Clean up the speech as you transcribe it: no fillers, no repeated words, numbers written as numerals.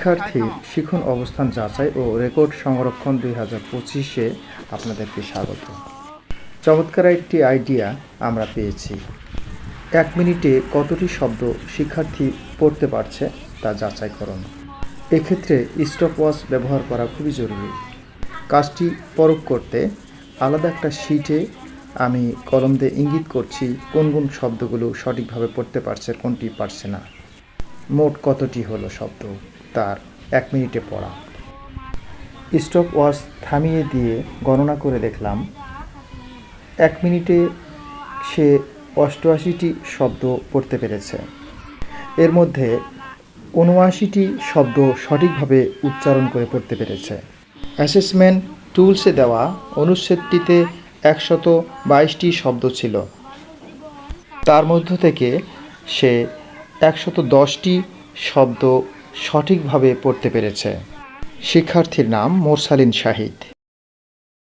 শিক্ষার্থী শিখন অবস্থান যাচাই ও রেকর্ড সংরক্ষণ 2025-এ আপনাদেরকে স্বাগত। চমৎকার একটি আইডিয়া আমরা পেয়েছি। 1 মিনিটে কতটি শব্দ শিক্ষার্থী পড়তে পারছে তা যাচাই করুন। এক্ষেত্রে স্টপওয়াচ ব্যবহার করা খুবই জরুরি। কাজটি পরখ করতে আলাদা একটা শিটে আমি কলম দিয়ে ইঙ্গিত করছি কোন কোন শব্দগুলো সঠিকভাবে পড়তে পারছে, কোনটি পারছে না। মোট কতটি হলো শব্দ তার 1 মিনিটে পড়া। স্টপওয়াচ থামিয়ে দিয়ে গণনা করে দেখলাম 1 মিনিটে সে 88টি শব্দ পড়তে পেরেছে। এর মধ্যে 79টি শব্দ সঠিকভাবে উচ্চারণ করে পড়তে পেরেছে। অ্যাসেসমেন্ট টুলসে দেওয়া অনুচ্ছেদটিতে 122টি শব্দ ছিল, তার মধ্য থেকে সে 110টি শব্দ সঠিকভাবে পড়তে পেরেছে। শিক্ষার্থীর নাম মোরসালিন শাহিদ।